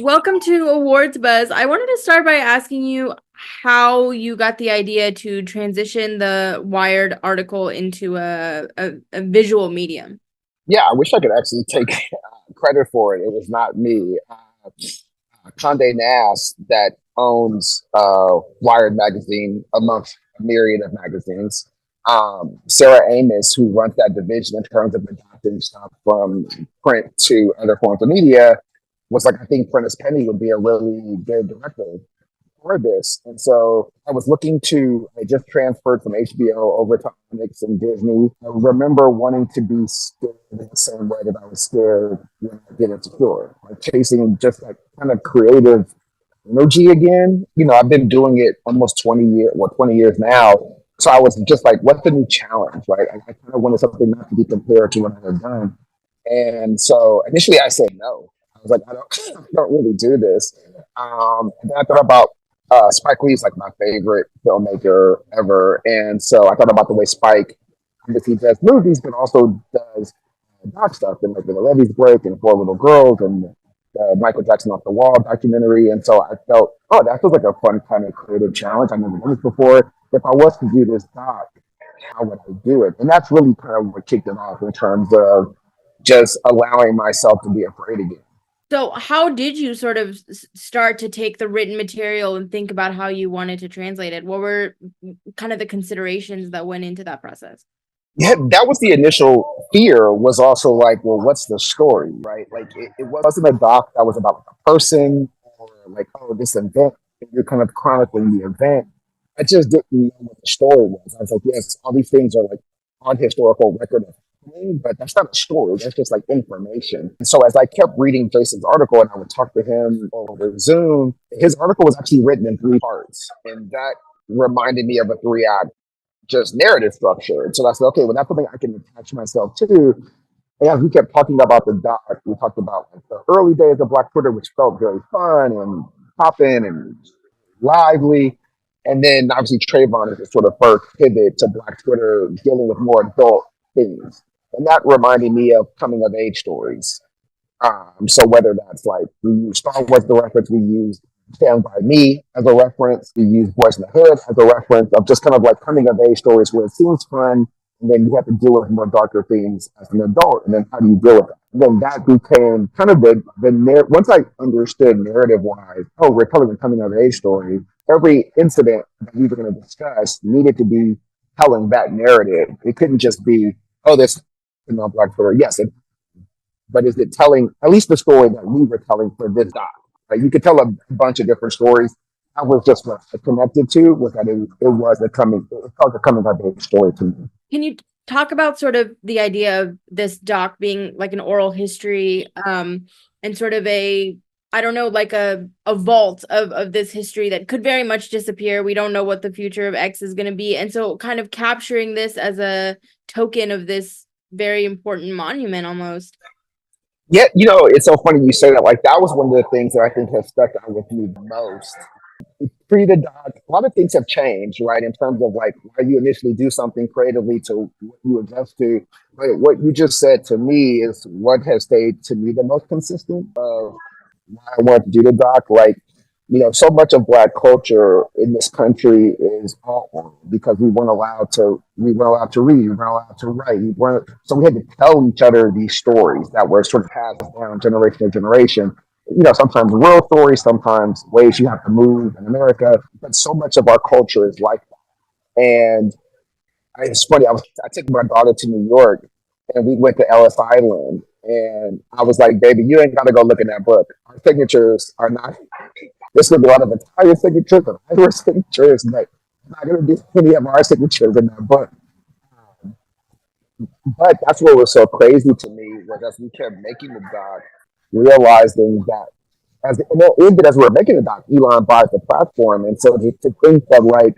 Welcome to Awards Buzz. I wanted to start by asking you how you got the idea to transition the Wired article into a visual medium. Yeah, I wish I could actually take credit for it. It was not me. Condé Nast, that owns Wired magazine, amongst a myriad of magazines. Sarah Amos, who runs that division in terms of adapting stuff from print to other forms of media, was like, I think Prentice Penny would be a really good director for this. And so I just transferred from HBO over to Onyx and Disney. I remember wanting to be scared in the same way that I was scared when I did Insecure, like chasing just like kind of creative energy again. I've been doing it almost 20 years, 20 years now. So I was just like, what's the new challenge, right? I kind of wanted something not to be compared to what I had done. And so initially I said no. I was like, I don't really do this. And then I thought about Spike Lee's like my favorite filmmaker ever. And so I thought about the way Spike obviously does movies, but also does doc stuff and like the Levees Break and Four Little Girls and Michael Jackson Off the Wall documentary. And so I felt, oh, that feels like a fun kind of creative challenge. I've never done this before. If I was to do this doc, how would I do it? And that's really kind of what kicked it off in terms of just allowing myself to be afraid again. So, how did you sort of start to take the written material and think about how you wanted to translate it? What were kind of the considerations that went into that process? Yeah, that was the initial fear, was also like, well, what's the story, right? Like it wasn't a doc that was about a person or like, oh, this event, and you're kind of chronicling the event. I just didn't know what the story was. I was like, yes, all these things are like on historical record of happening, but that's not a story. That's just like information. And so as I kept reading Jason's article and I would talk to him over Zoom, his article was actually written in three parts. And that reminded me of a three-act just narrative structure. And so I said, okay, well, that's something I can attach myself to. And as we kept talking about the doc, we talked about like the early days of Black Twitter, which felt very fun and popping and lively. And then obviously Trayvon is the sort of first pivot to Black Twitter dealing with more adult things. And that reminded me of coming of age stories. So whether that's like we use Star Wars as a reference, we use Stand By Me as a reference, we use Boys in the Hood as a reference of just kind of like coming of age stories where it seems fun, and then you have to deal with more darker things as an adult, and then how do you deal with that? And then that became kind of once I understood narrative wise, oh, we're telling a coming of age story. Every incident that we were going to discuss needed to be telling that narrative. It couldn't just be, oh, this Black Twitter. Yes, but is it telling at least the story that we were telling for this doc? Like you could tell a bunch of different stories. I was just what I connected to was that it felt a coming of age story to me. Can you talk about sort of the idea of this doc being like an oral history, and sort of I don't know, like a vault of this history that could very much disappear. We don't know what the future of X is going to be. And so kind of capturing this as a token of this very important monument almost. Yeah, it's so funny you say that. Like that was one of the things that I think has stuck out with me the most. Pre the doc, a lot of things have changed, right? In terms of like how you initially do something creatively to what you adjust to. But what you just said to me is what has stayed to me the most consistent of why I wanted to do the doc. Like, so much of Black culture in this country is all because we weren't allowed to read, we weren't allowed to write, so we had to tell each other these stories that were sort of passed down generation to generation. Sometimes real stories, sometimes ways you have to move in America, but so much of our culture is like that. And it's funny. I took my daughter to New York, and we went to Ellis Island, and I was like, "Baby, you ain't got to go look in that book. Our signatures are not. There's gonna be a lot of Italian signatures and Irish signatures, but I'm not gonna do any of our signatures in that book." But that's what was so crazy to me was as we kept making the doc, realizing that even as we were making the doc, Elon buys the platform, and so to think that like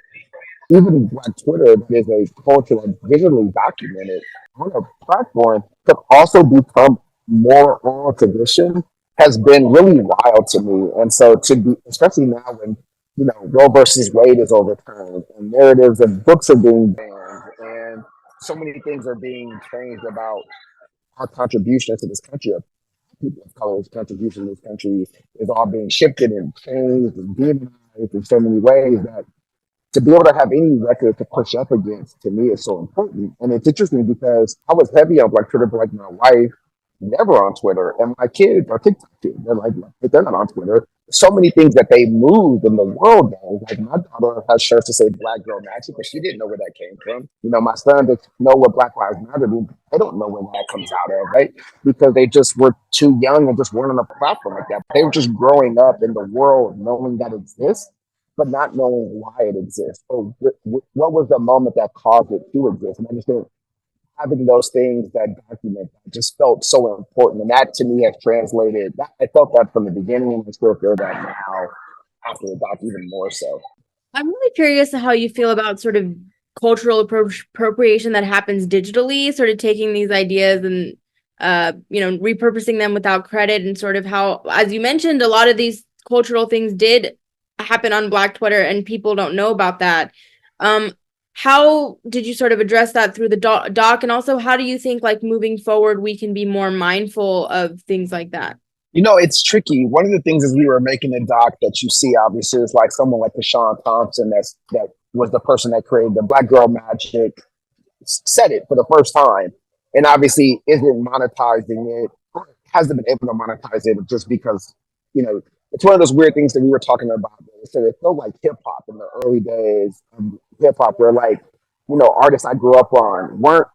even Black Twitter is a culture that's visually documented on a platform could also become more oral tradition has been really wild to me. And so to be, especially now when, Roe versus Wade is overturned and narratives and books are being banned and so many things are being changed about our contributions to this country. people of color's contribution to this country is all being shifted and changed and demonized in so many ways that to be able to have any record to push up against to me is so important. And it's interesting because I was heavy on like Twitter, but like my wife never on Twitter, and my kids are TikTok too. They're like, but they're not on Twitter. So many things that they move in the world now. Like my daughter has shirts to say "Black Girl Magic," but she didn't know where that came from. You know, my son doesn't know what Black Lives Matter means. They don't know where that comes out of, right? Because they just were too young and just weren't on a platform like that. They were just growing up in the world knowing that exists but not knowing why it exists or what was the moment that caused it to exist. And I just think having those things that document that just felt so important. And that to me has translated, that, I felt that from the beginning and I still feel that now after the doc even more so. I'm really curious how you feel about sort of cultural appropriation that happens digitally, sort of taking these ideas and repurposing them without credit, and sort of how, as you mentioned, a lot of these cultural things did happen on Black Twitter and people don't know about that. How did you sort of address that through the doc? And also, how do you think like moving forward, we can be more mindful of things like that? You know, it's tricky. One of the things is we were making a doc that you see obviously is like someone like Deshaun Thompson that was the person that created the Black Girl Magic, said it for the first time, and obviously isn't monetizing it, hasn't been able to monetize it just because, you know, it's one of those weird things that we were talking about. So it felt like hip hop in the early days of hip hop, where like, you know, artists I grew up on weren't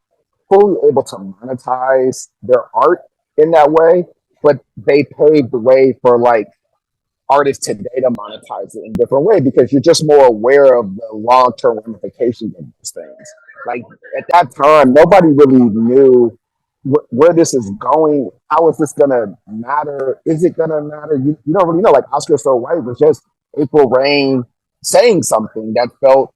fully able to monetize their art in that way, but they paved the way for like artists today to monetize it in a different way because you're just more aware of the long term ramifications of these things. Like at that time, nobody really knew where this is going. How is this gonna matter? Is it gonna matter? You don't really know. Like Oscar So White was just April Rain saying something that felt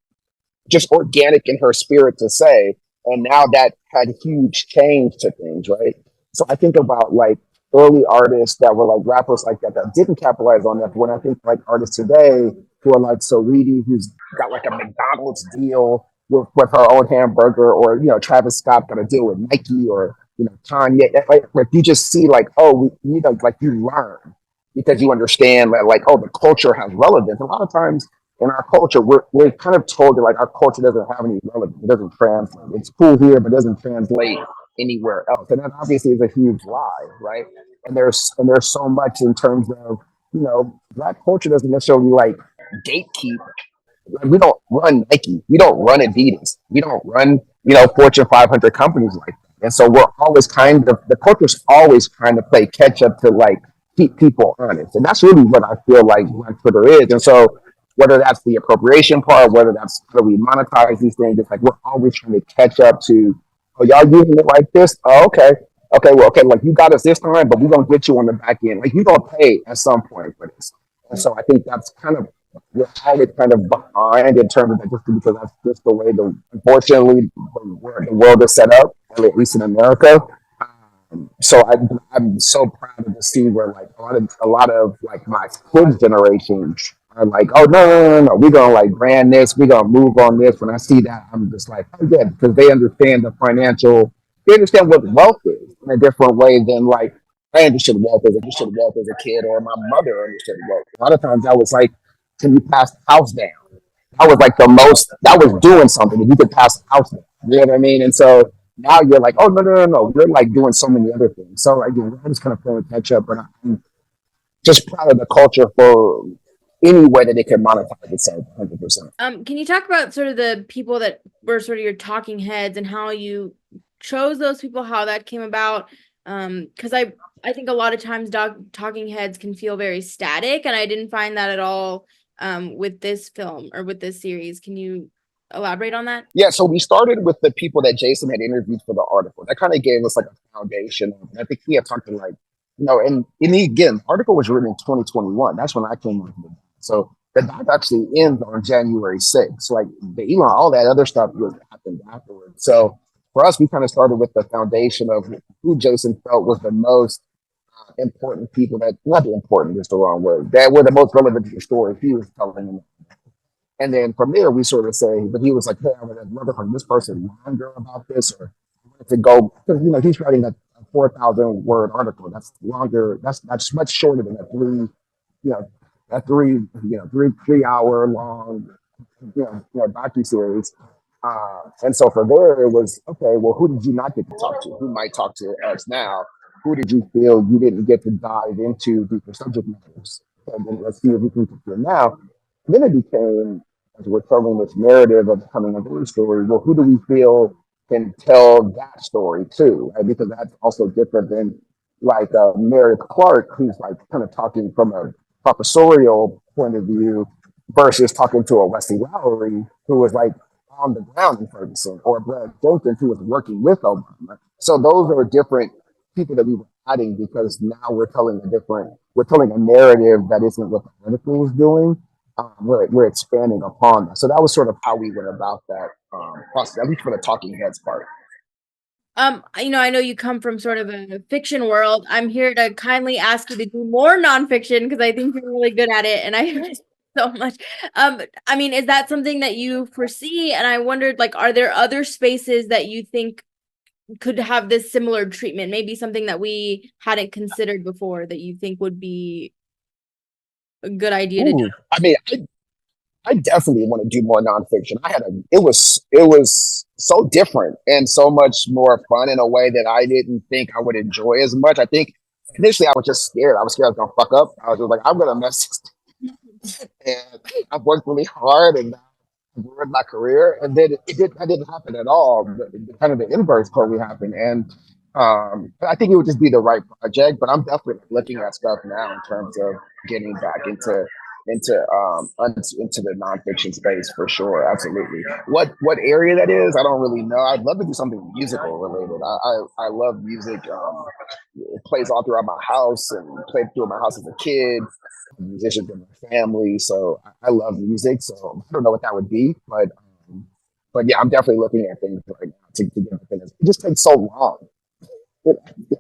just organic in her spirit to say. And now that had huge change to things, right? So I think about like early artists that were like rappers like that didn't capitalize on that. But when I think like artists today who are like Saweetie, who's got like a McDonald's deal with her own hamburger, or you know, Travis Scott got a deal with Nike, or you know, Kanye. Like you just see like, oh, you know, like you learn because you understand that like, oh, the culture has relevance. A lot of times in our culture, we're kind of told that like our culture doesn't have any relevance. It doesn't translate. It's cool here, but it doesn't translate anywhere else. And that obviously is a huge lie, right? And there's so much in terms of, you know, Black culture doesn't necessarily like gatekeep. Like, we don't run Nike. We don't run Adidas. We don't run, you know, Fortune 500 companies like that. And so we're always kind of, the culture's always trying to play catch up to like keep people honest. And that's really what I feel like Black Twitter is. And so whether that's the appropriation part, whether that's how we monetize these things, it's like we're always trying to catch up to, oh, y'all using it like this? Oh, okay. Okay, well, okay, like you got us this time, but we're gonna get you on the back end. Like you gonna pay at some point for this. And so I think that's kind of, we're always kind of behind in terms of that, just because that's just the way unfortunately the world is set up, at least in America. So I'm so proud of to see where like a lot of like my kids' generation are like, oh no, we're gonna like brand this, we're gonna move on this. When I see that, I'm just like, oh yeah, because they understand they understand what wealth is in a different way than like I understood wealth as a kid, or my mother understood wealth. A lot of times I was like, can you pass the house down? That was like the most, that was doing something. If you could pass the house down, you know what I mean? And so now you're like, oh no. We're like doing so many other things. So again, we're just kind of playing catch up, but I'm just proud of the culture for any way that it can monetize itself 100%. Can you talk about sort of the people that were sort of your talking heads and how you chose those people, how that came about? Because I think a lot of times talking heads can feel very static, and I didn't find that at all with this film or with this series. Can you elaborate on that? Yeah, so we started with the people that Jason had interviewed for the article. That kind of gave us like a foundation. And I think he had talked to like, you know, and again, the article was written in 2021. That's when I came on. So the doc actually ends on January 6th. So like the Elon, all that other stuff was happened afterwards. So for us, we kind of started with the foundation of who Jason felt was the most important people, that not the important is the wrong word, that were the most relevant to the story he was telling them. And then from there, we sort of say, but he was like, hey, I would have rather from this person longer about this, or I wanted to go, because, you know, he's writing a a 4,000 word article. That's longer. That's much shorter than a you know, a 3 hour long, docu series. And so for there, it was okay. Well, who did you not get to talk to? Who might talk to us now? Who did you feel you didn't get to dive into deeper subject matters? And then let's see if we can talk to now. And then it became, as we're telling this narrative of coming of age story, well, who do we feel can tell that story too? Right? Because that's also different than like Meredith Clark, who's like kind of talking from a professorial point of view versus talking to a Wesley Lowery, who was like on the ground in Ferguson, or Brad Jenkins, who was working with Obama. So those are different people that we were adding because now we're telling a narrative that isn't what the article was doing. We're expanding upon that. So that was sort of how we went about that process, at least for the talking heads part. I know you come from sort of a fiction world. I'm here to kindly ask you to do more nonfiction because I think you're really good at it, and I so much. I mean, is that something that you foresee? And I wondered, like, are there other spaces that you think could have this similar treatment? Maybe something that we hadn't considered before that you think would be a good idea to do. Ooh, I mean, I definitely want to do more nonfiction. It was so different and so much more fun in a way that I didn't think I would enjoy as much. I think initially I was just scared. I was scared I was gonna fuck up. I was just like, I'm gonna mess this. And I've worked really hard and I've ruined my career. And then that didn't happen at all. Kind of the inverse totally happened. And I think it would just be the right project. But I'm definitely looking at stuff now in terms of getting back into the nonfiction space for sure. Absolutely. What area that is, I don't really know. I'd love to do something musical related. I love music. It plays all throughout my house and played through my house as a kid. Musicians in my family, so I love music. So I don't know what that would be, but yeah, I'm definitely looking at things right now to get things. It just takes so long.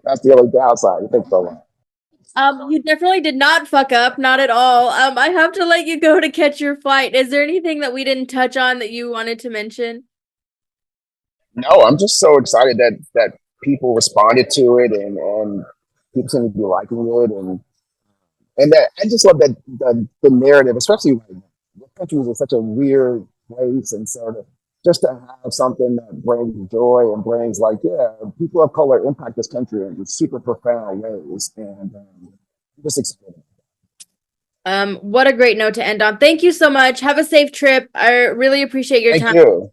That's the only downside. It takes so long. You definitely did not fuck up, not at all. I have to let you go to catch your flight. Is there anything that we didn't touch on that you wanted to mention? No, I'm just so excited that people responded to it and people seem to be liking it and that I just love that the narrative, especially like the country is in such a weird place, and so just to have something that brings joy and brings like people of color impact this country in super profound ways, and I'm just excited. What a great note to end on. Thank you so much. Have a safe trip. I really appreciate your Thank time. you.